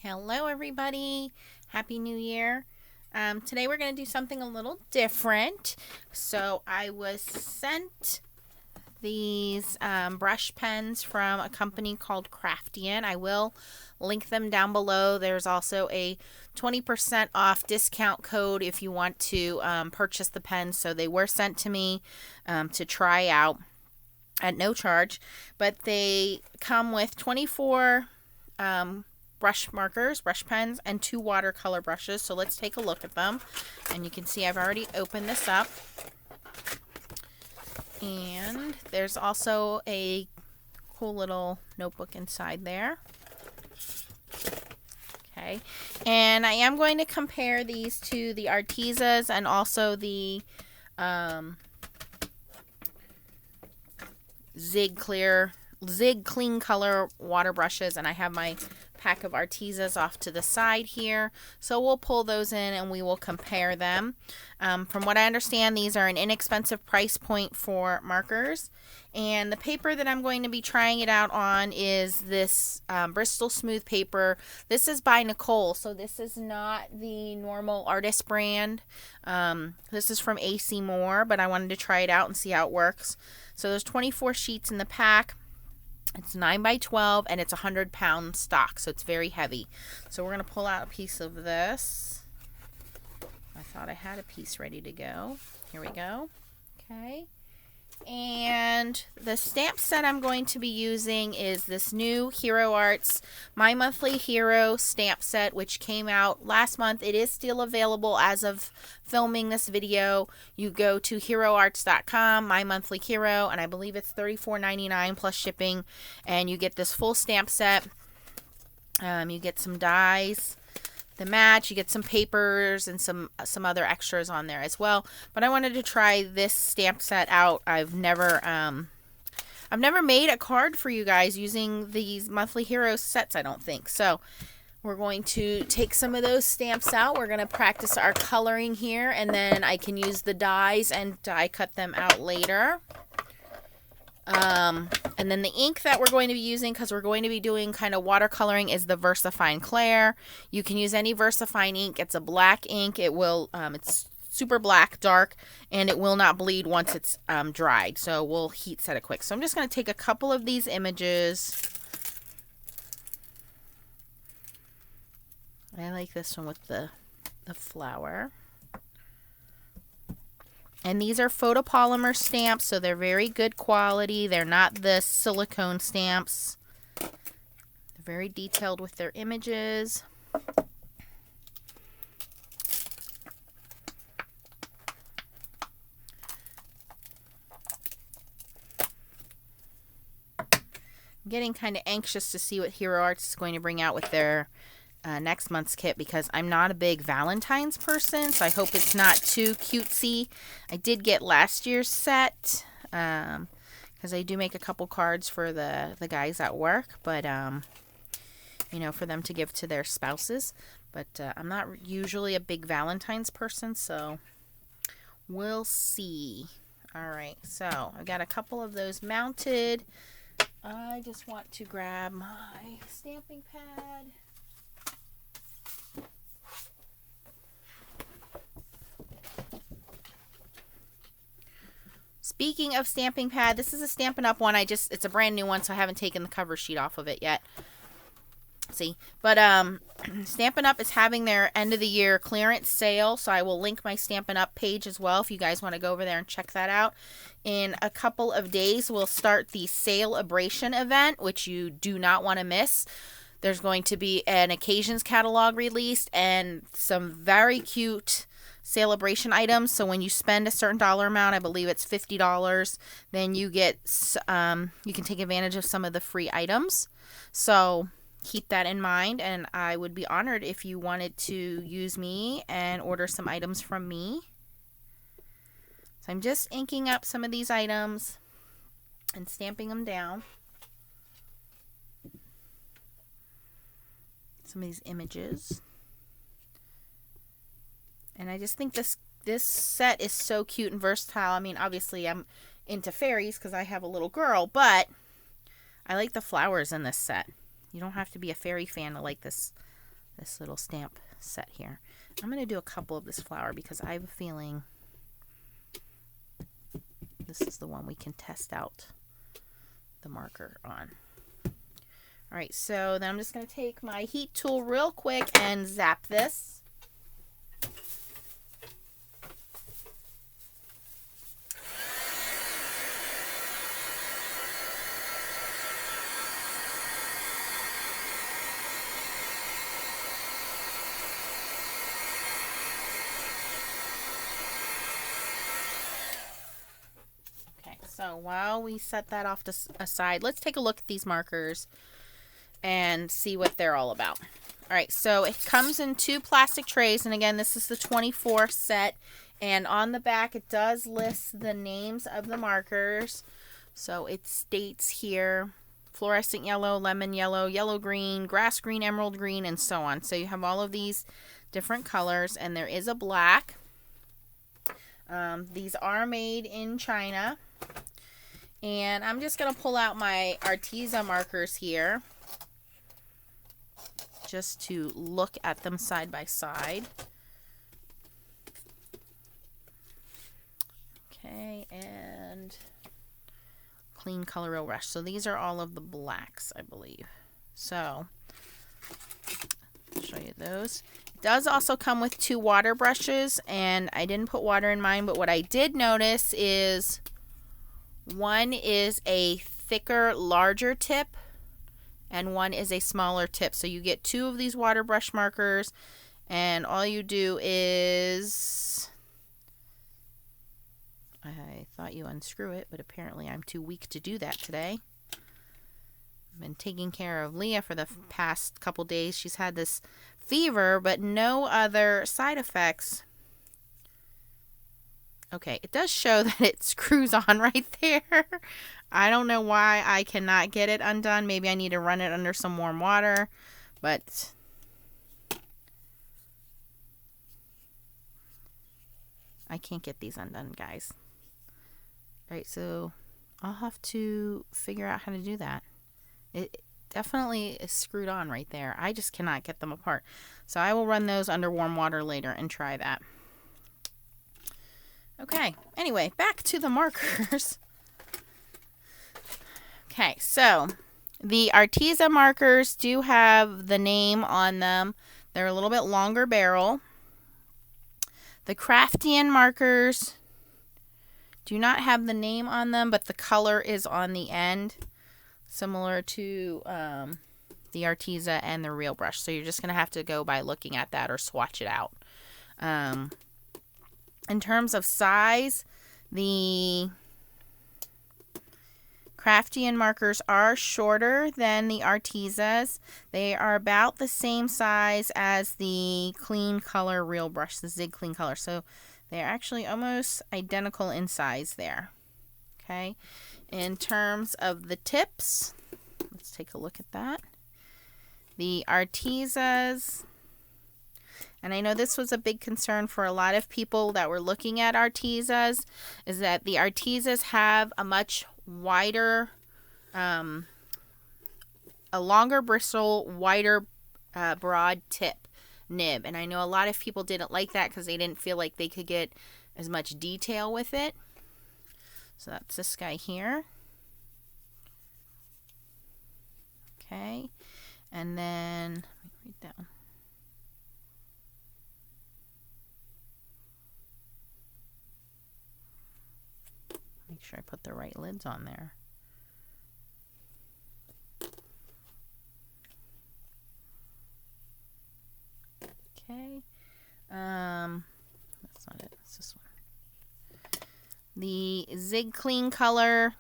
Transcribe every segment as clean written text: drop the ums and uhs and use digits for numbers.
Hello everybody, Happy New Year. Today we're going to do something a little different. So I was sent these brush pens from a company called Kraftian. I will link them down below. There's also a 20% off discount code if you want to purchase the pens. So they were sent to me to try out at no charge, but they come with 24 brush markers, brush pens, and 2 watercolor brushes. So let's take a look at them. And you can see I've already opened this up. And there's also a cool little notebook inside there. Okay. And I am going to compare these to the Artezas and also the Zig Clean Color water brushes, and I have my pack of Artezas off to the side here, so we'll pull those in and we will compare them. From what I understand, these are an inexpensive price point for markers, and the paper that I'm going to be trying it out on is this Bristol Smooth paper. This is by Nicole, so this is not the normal artist brand. This is from AC Moore, but I wanted to try it out and see how it works. So there's 24 sheets in the pack. It's 9 by 12 and it's 100-pound stock, so it's very heavy. So we're going to pull out a piece of this. I thought I had a piece ready to go. Here we go. Okay. And the stamp set I'm going to be using is this new Hero Arts My Monthly Hero stamp set, which came out last month. It is still available as of filming this video. You go to heroarts.com, My Monthly Hero, and I believe it's $34.99 plus shipping, and you get this full stamp set. You get some dies, the match, you get some papers and some other extras on there as well. But I wanted to try this stamp set out. I've never made a card for you guys using these Monthly Heroes sets, I don't think. So we're going to take some of those stamps out. We're going to practice our coloring here, and then I can use the dies and die cut them out later. And then the ink that we're going to be using, because we're going to be doing kind of watercoloring, is the VersaFine Clair. You can use any VersaFine ink. It's a black ink. It will, it's super black, dark, and it will not bleed once it's dried. So we'll heat set it quick. So I'm just going to take a couple of these images. I like this one with the flower. And these are photopolymer stamps, so they're very good quality. They're not the silicone stamps. They're very detailed with their images. I'm getting kind of anxious to see what Hero Arts is going to bring out with their next month's kit, because I'm not a big Valentine's person, so I hope it's not too cutesy. I did get last year's set because I do make a couple cards for the guys at work, but you know, for them to give to their spouses. But I'm not usually a big Valentine's person, so we'll see. Alright, so I've got a couple of those mounted. I just want to grab my stamping pad. Speaking of stamping pad, this is a Stampin' Up! One. It's a brand new one, so I haven't taken the cover sheet off of it yet. See, but Stampin' Up! Is having their end of the year clearance sale, so I will link my Stampin' Up! Page as well if you guys want to go over there and check that out. In a couple of days, we'll start the Sale-abration event, which you do not want to miss. There's going to be an occasions catalog released and some very cute Sale-abration items. So when you spend a certain dollar amount, I believe it's $50, then you get you can take advantage of some of the free items. So keep that in mind, and I would be honored if you wanted to use me and order some items from me. So I'm just inking up some of these items and stamping them down. Some of these images. And I just think this set is so cute and versatile. I mean, obviously I'm into fairies because I have a little girl, but I like the flowers in this set. You don't have to be a fairy fan to like this this little stamp set here. I'm going to do a couple of this flower because I have a feeling this is the one we can test out the marker on. All right, so then I'm just going to take my heat tool real quick and zap this. So while we set that off to aside, let's take a look at these markers and see what they're all about. All right, so it comes in 2 plastic trays, and again, this is the 24 set, and on the back it does list the names of the markers. So it states here fluorescent yellow, lemon yellow, yellow green, grass green, emerald green, and so on. So you have all of these different colors, and there is a black. These are made in China. And I'm just going to pull out my Arteza markers here just to look at them side by side. Okay, and clean color real brush. So these are all of the blacks, I believe. So I'll show you those. It does also come with 2 water brushes, and I didn't put water in mine, but what I did notice is one is a thicker, larger tip, and one is a smaller tip. So you get 2 of these water brush markers, and all you do is, I thought you unscrew it, but apparently I'm too weak to do that today. I've been taking care of Leah for the past couple days. She's had this fever, but no other side effects. Okay, it does show that it screws on right there. I don't know why I cannot get it undone. Maybe I need to run it under some warm water, but I can't get these undone, guys. All right, so I'll have to figure out how to do that. It definitely is screwed on right there. I just cannot get them apart. So I will run those under warm water later and try that. Okay, anyway, back to the markers. Okay, so the Arteza markers do have the name on them. They're a little bit longer barrel. The Kraftian markers do not have the name on them, but the color is on the end, similar to the Arteza and the real brush. So you're just going to have to go by looking at that or swatch it out. In terms of size, the Kraftian markers are shorter than the Artezas. They are about the same size as the Clean Color Real Brush, the Zig Clean Color. So they're actually almost identical in size there. Okay. In terms of the tips, let's take a look at that. The Artezas, and I know this was a big concern for a lot of people that were looking at Artezas, is that the Artezas have a much wider, a longer bristle, wider, broad tip nib. And I know a lot of people didn't like that because they didn't feel like they could get as much detail with it. So that's this guy here. Okay. And then, let me read down. Make sure I put the right lids on there. Okay. That's not it. It's this one. The Zig Clean Color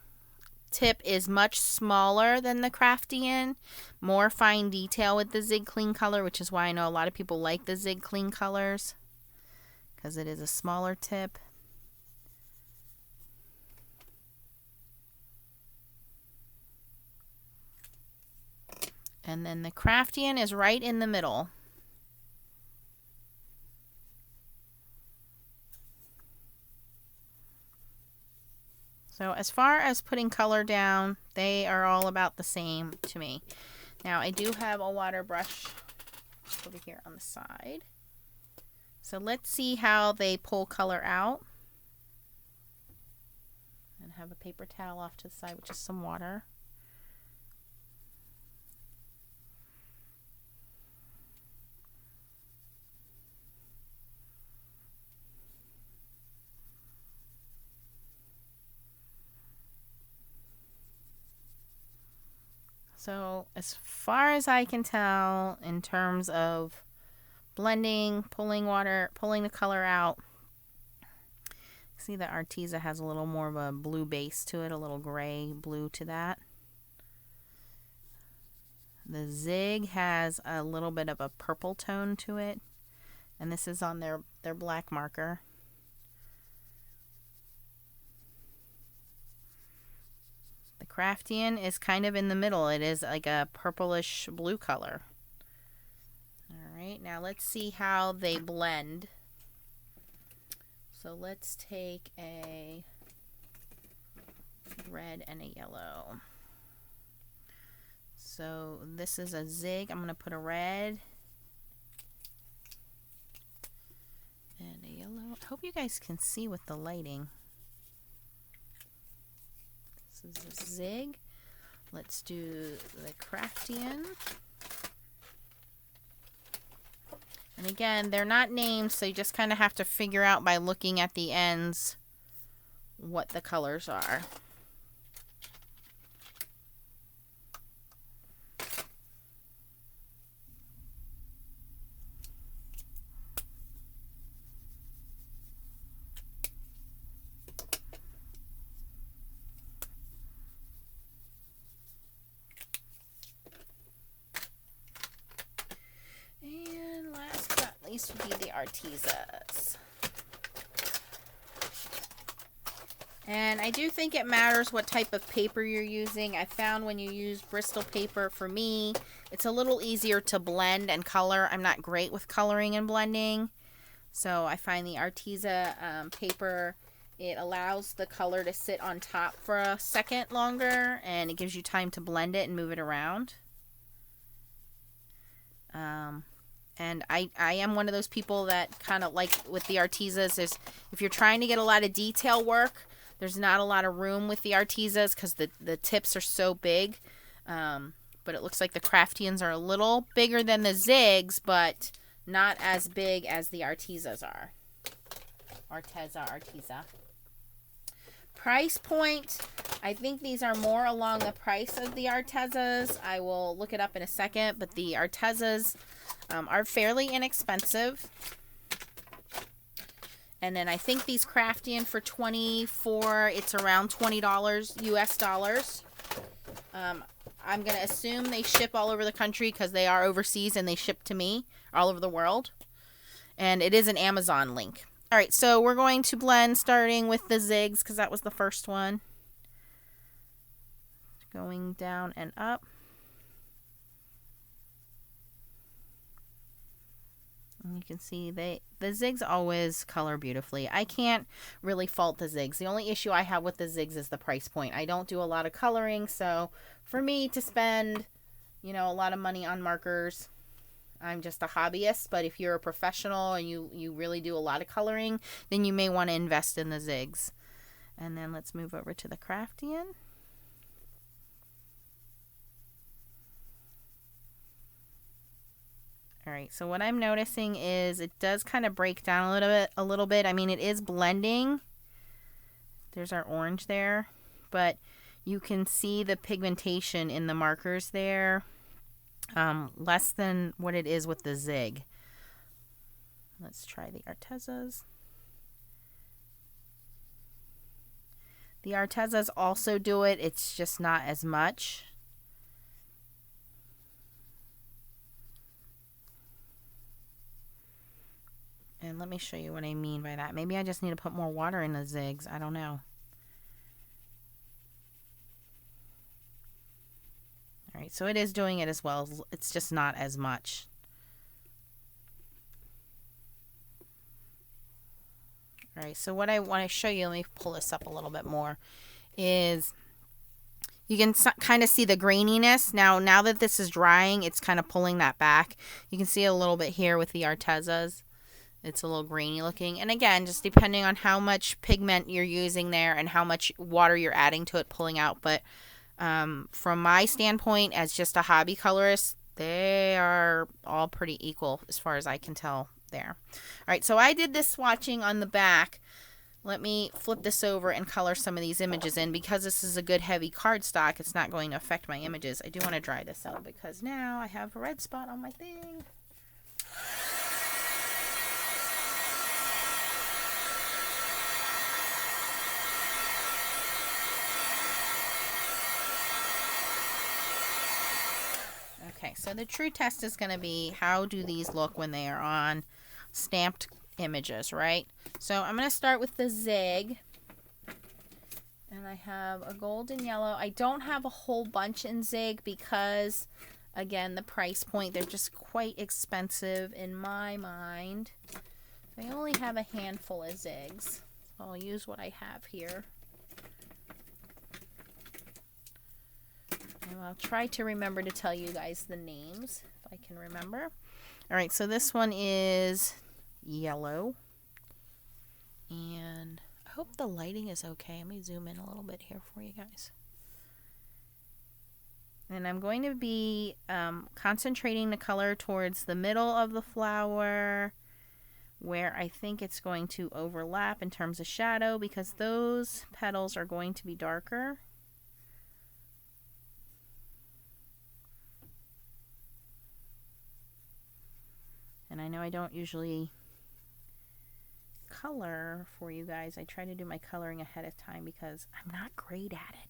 tip is much smaller than the Kraftian. More fine detail with the Zig Clean Color, which is why I know a lot of people like the Zig Clean Colors, because it is a smaller tip. And then the Kraftian is right in the middle. So as far as putting color down, they are all about the same to me. Now I do have a water brush over here on the side. So let's see how they pull color out. And have a paper towel off to the side with just some water. So as far as I can tell, in terms of blending, pulling water, pulling the color out, see that Arteza has a little more of a blue base to it, a little gray blue to that. The Zig has a little bit of a purple tone to it, and this is on their black marker. Kraftian is kind of in the middle. It is like a purplish blue color. Alright, now let's see how they blend. So let's take a red and a yellow. So this is a Zig. I'm going to put a red and a yellow. I hope you guys can see with the lighting. This is a Zig. Let's do the Kraftian. And again, they're not named, so you just kind of have to figure out by looking at the ends what the colors are. These would be the Artezas. And I do think it matters what type of paper you're using. I found when you use Bristol paper, for me, it's a little easier to blend and color. I'm not great with coloring and blending. So I find the Arteza paper, it allows the color to sit on top for a second longer, and it gives you time to blend it and move it around. And I am one of those people that kind of like with the Artezas is if you're trying to get a lot of detail work, there's not a lot of room with the Artezas because the tips are so big. But it looks like the Kraftians are a little bigger than the Zigs, but not as big as the Artezas are. Arteza. Price point, I think these are more along the price of the Artezas. I will look it up in a second, but the Artezas are fairly inexpensive. And then I think these Kraftian for $24, it's around $20 US dollars. I'm going to assume they ship all over the country because they are overseas and they ship to me all over the world. And it is an Amazon link. All right, so we're going to blend starting with the Zigs because that was the first one. Going down and up. And you can see the Zigs always color beautifully. I can't really fault the Zigs. The only issue I have with the Zigs is the price point. I don't do a lot of coloring, so for me to spend, a lot of money on markers, I'm just a hobbyist. But if you're a professional and you really do a lot of coloring, then you may want to invest in the Zigs. And then let's move over to the Kraftian. All right, so what I'm noticing is it does kind of break down a little bit. I mean, it is blending. There's our orange there, but you can see the pigmentation in the markers there, less than what it is with the Zig. Let's try the Artezas. The Artezas also do it. It's just not as much. And let me show you what I mean by that. Maybe I just need to put more water in the Zigs. I don't know. All right, so it is doing it as well. It's just not as much. All right, so what I want to show you, let me pull this up a little bit more, is You can kind of see the graininess. Now that this is drying, it's kind of pulling that back. You can see a little bit here with the Artezas. It's a little grainy looking. And again, just depending on how much pigment you're using there and how much water you're adding to it, pulling out. But from my standpoint, as just a hobby colorist, they are all pretty equal as far as I can tell there. All right, so I did this swatching on the back. Let me flip this over and color some of these images in. Because this is a good heavy cardstock, it's not going to affect my images. I do want to dry this out because now I have a red spot on my thing. Okay, so the true test is going to be, how do these look when they are on stamped images, right? So I'm going to start with the Zig. And I have a golden yellow. I don't have a whole bunch in Zig because, again, the price point, they're just quite expensive in my mind. I only have a handful of Zigs. So I'll use what I have here. And I'll try to remember to tell you guys the names if I can remember. All right, so this one is yellow. And I hope the lighting is okay. Let me zoom in a little bit here for you guys. And I'm going to be concentrating the color towards the middle of the flower, where I think it's going to overlap in terms of shadow, because those petals are going to be darker. And I know I don't usually color for you guys. I try to do my coloring ahead of time because I'm not great at it.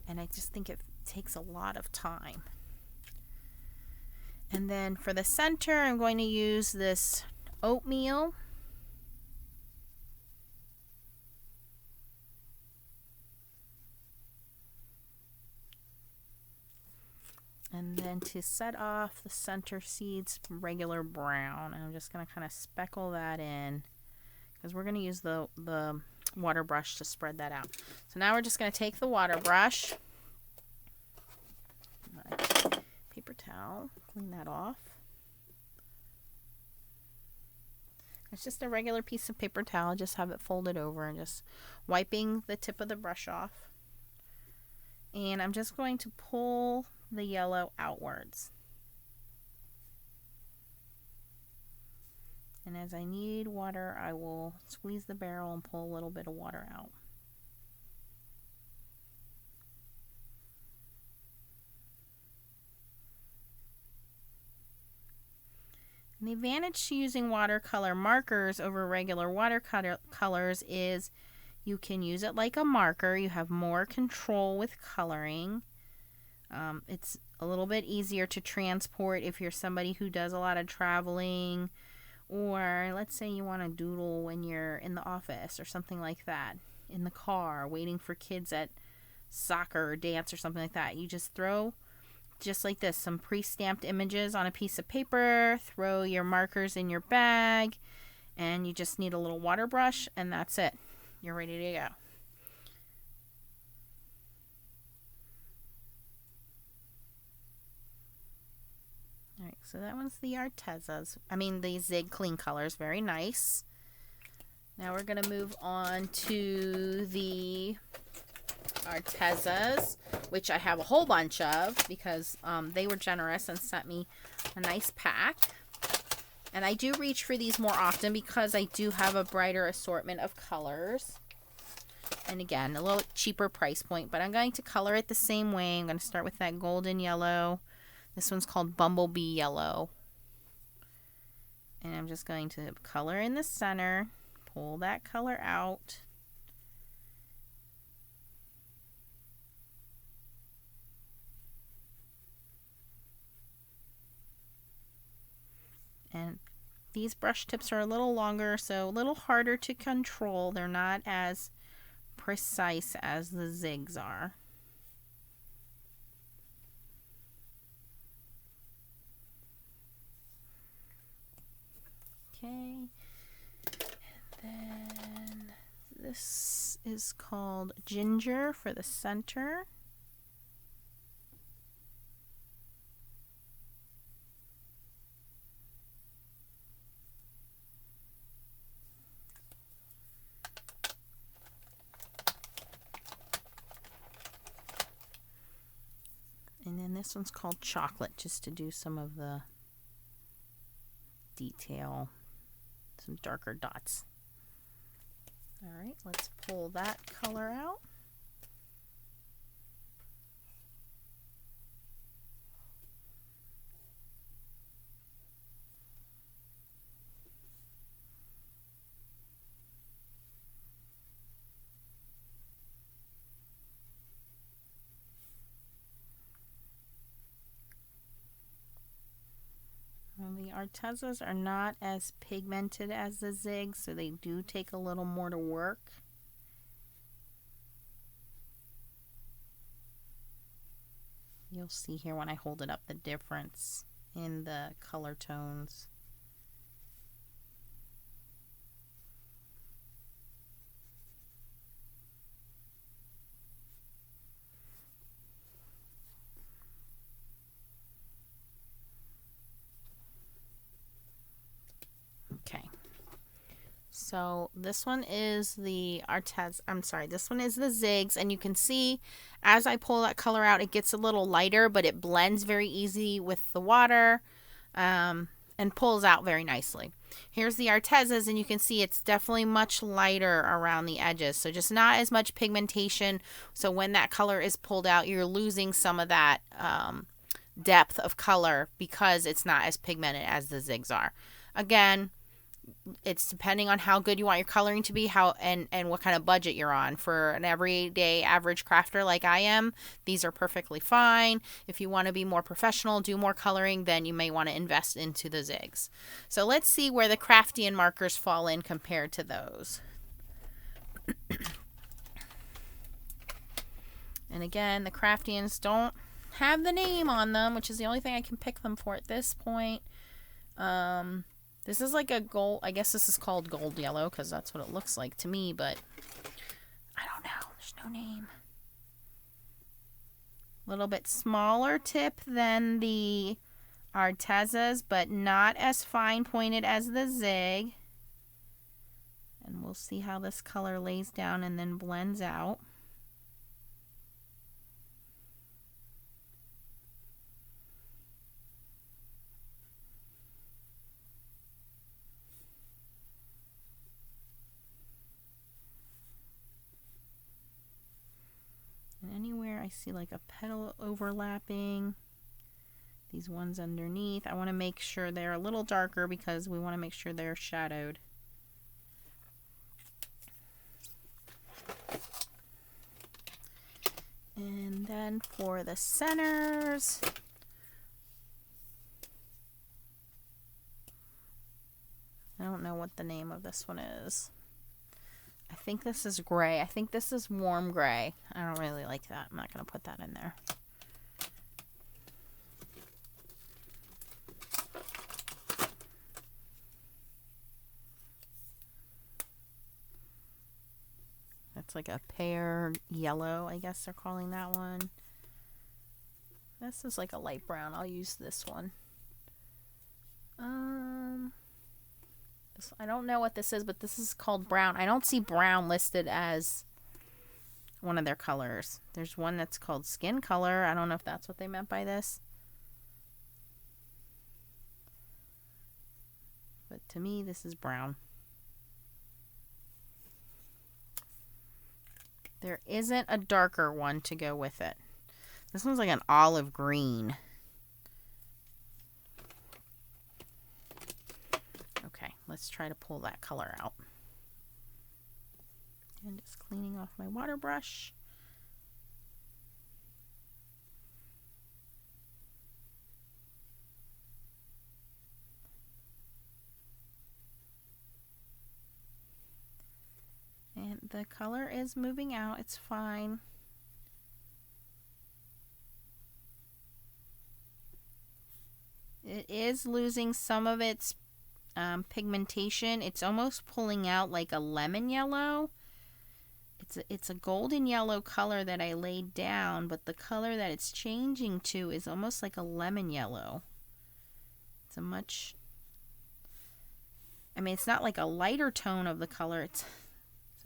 And I just think it takes a lot of time. And then for the center, I'm going to use this oatmeal. And then to set off the center seeds, regular brown. And I'm just going to kind of speckle that in because we're going to use the water brush to spread that out. So now we're just going to take the water brush, paper towel, clean that off. It's just a regular piece of paper towel. Just have it folded over and just wiping the tip of the brush off. And I'm just going to pull the yellow outwards. And as I need water, I will squeeze the barrel and pull a little bit of water out. And the advantage to using watercolor markers over regular watercolors is you can use it like a marker. You have more control with coloring. It's a little bit easier to transport if you're somebody who does a lot of traveling, or let's say you want to doodle when you're in the office or something like that, in the car, waiting for kids at soccer or dance or something like that. You just throw, just like this, some pre-stamped images on a piece of paper, throw your markers in your bag, and you just need a little water brush, and that's it. You're ready to go. Alright, so that one's the the Zig Clean Colors. Very nice. Now we're going to move on to the Artezas, which I have a whole bunch of because they were generous and sent me a nice pack. And I do reach for these more often because I do have a brighter assortment of colors. And again, a little cheaper price point, but I'm going to color it the same way. I'm going to start with that golden yellow. This one's called Bumblebee Yellow. And I'm just going to color in the center, pull that color out. And these brush tips are a little longer, so a little harder to control. They're not as precise as the Zigs are. Okay, and then this is called Ginger for the center. This one's called Chocolate, just to do some of the detail, some darker dots. All right, let's pull that color out. The Artezas are not as pigmented as the Zig, so they do take a little more to work. You'll see here when I hold it up the difference in the color tones. Okay, so this one is the this one is the Zigs, and you can see as I pull that color out, it gets a little lighter, but it blends very easy with the water and pulls out very nicely. Here's the Artezas, and you can see it's definitely much lighter around the edges, so just not as much pigmentation. So when that color is pulled out, you're losing some of that depth of color because it's not as pigmented as the Zigs are. Again, it's depending on how good you want your coloring to be, and what kind of budget you're on. For an everyday average crafter like I am, these are perfectly fine. If you want to be more professional, do more coloring, then you may want to invest into the Zigs. So let's see where the Kraftian markers fall in compared to those. And again, the Kraftians don't have the name on them, which is the only thing I can pick them for at this point. This is like a gold, I guess this is called gold yellow because that's what it looks like to me, but I don't know. There's no name. A little bit smaller tip than the Artezas, but not as fine pointed as the Zig. And we'll see how this color lays down and then blends out. And anywhere I see like a petal overlapping, these ones underneath, I want to make sure they're a little darker because we want to make sure they're shadowed. And then for the centers, I don't know what the name of this one is. I think this is gray. I think this is warm gray. I don't really like that. I'm not going to put that in there. That's like a pear yellow, I guess they're calling that one. This is like a light brown. I'll use this one. I don't know what this is, but this is called brown. I don't see brown listed as one of their colors. There's one that's called skin color. I don't know if that's what they meant by this. But to me, this is brown. There isn't a darker one to go with it. This one's like an olive green. Okay, let's try to pull that color out. And just cleaning off my water brush. And the color is moving out, it's fine. It is losing some of its pigmentation. It's almost pulling out like a lemon yellow. It's a golden yellow color that I laid down, but the color that it's changing to is almost like a lemon yellow. It's a much, I mean, it's not like a lighter tone of the color. It's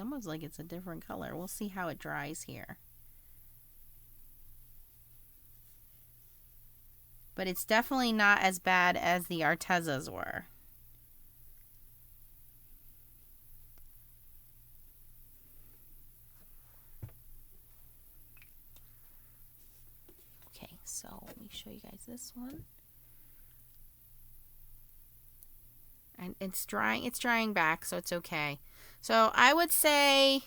almost like it's a different color. We'll see how it dries here. but it's definitely not as bad as the Artezas were. Okay, so let me show you guys this one. And it's drying back, so it's okay. So I would say,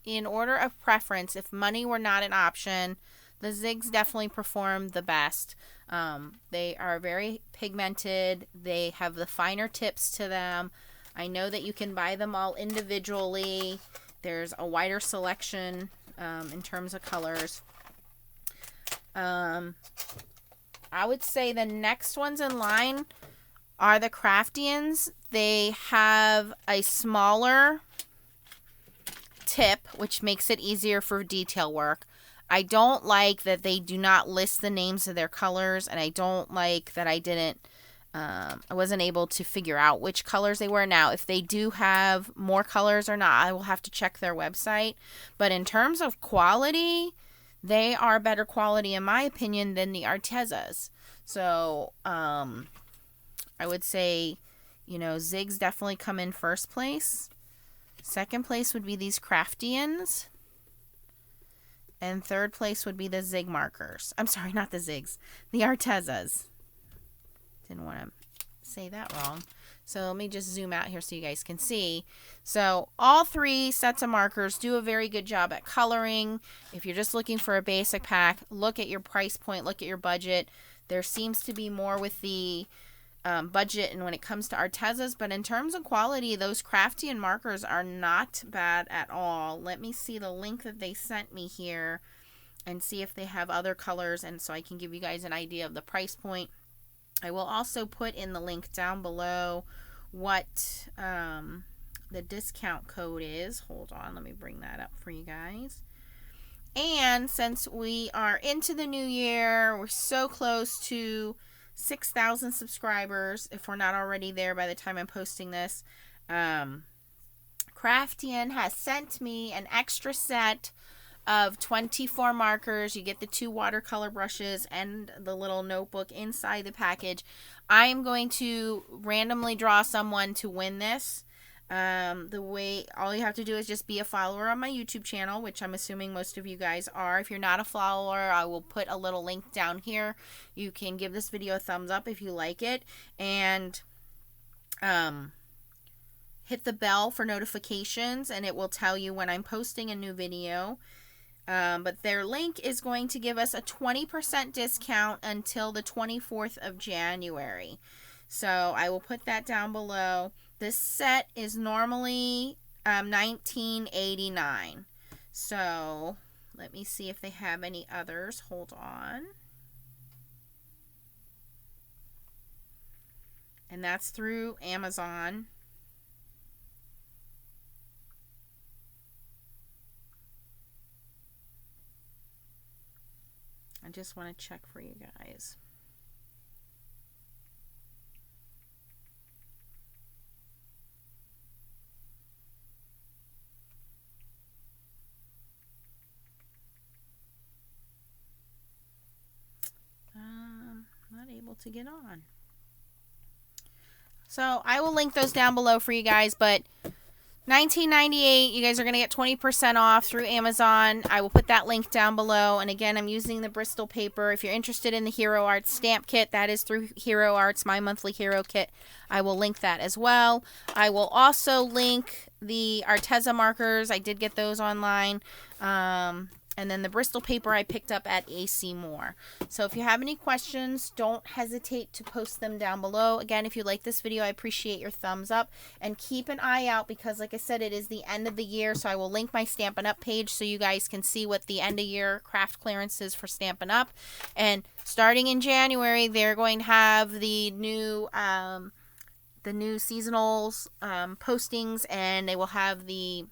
in order of preference, if money were not an option, the Zigs definitely perform the best. They are very pigmented. They have the finer tips to them. I know that you can buy them all individually. There's a wider selection in terms of colors. I would say the next ones in line are the Kraftians. They have a smaller tip, which makes it easier for detail work. I don't like that they do not list the names of their colors, and I don't like that I wasn't able to figure out which colors they were. Now, if they do have more colors or not, I will have to check their website. But in terms of quality, they are better quality, in my opinion, than the Artezas. So, I would say, Zigs definitely come in first place. Second place would be these Kraftians. And third place would be the Zig markers. I'm sorry, not the Zigs. The Artezas. Didn't want to say that wrong. So let me just zoom out here so you guys can see. So all three sets of markers do a very good job at coloring. If you're just looking for a basic pack, look at your price point, look at your budget. There seems to be more with the budget and when it comes to Artezas, but in terms of quality, those Kraftian markers are not bad at all. Let me see the link that they sent me here and see if they have other colors, and so I can give you guys an idea of the price point. I will also put in the link down below what the discount code is. Hold on, let me bring that up for you guys. And since we are into the new year, we're so close to 6,000 subscribers, if we're not already there by the time I'm posting this. Kraftian has sent me an extra set of 24 markers. You get the 2 watercolor brushes and the little notebook inside the package. I am going to randomly draw someone to win this. All you have to do is just be a follower on my YouTube channel, which I'm assuming most of you guys are. If you're not a follower, I will put a little link down here. You can give this video a thumbs up if you like it, and hit the bell for notifications, and it will tell you when I'm posting a new video. But their link is going to give us a 20% discount until the 24th of January. So I will put that down below. This set is normally $19.89. So let me see if they have any others. Hold on. And that's through Amazon. I just want to check for you guys. Not able to get on. So I will link those down below for you guys, but $19.98, you guys are going to get 20% off through Amazon. I will put that link down below. And again, I'm using the Bristol paper. If you're interested in the Hero Arts stamp kit, that is through Hero Arts, my monthly hero kit. I will link that as well. I will also link the Arteza markers. I did get those online. And then the Bristol paper I picked up at AC Moore. So if you have any questions, don't hesitate to post them down below. Again, if you like this video, I appreciate your thumbs up. And keep an eye out because, like I said, it is the end of the year. So I will link my Stampin' Up page so you guys can see what the end of year craft clearance is for Stampin' Up. And starting in January, they're going to have the new seasonals postings, and they will have the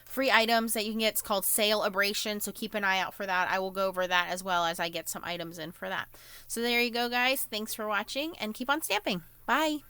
free items that you can get. It's called Sale Abration, so keep an eye out for that. I will go over that as well as I get some items in for that. So there you go, guys. Thanks for watching, and keep on stamping. Bye.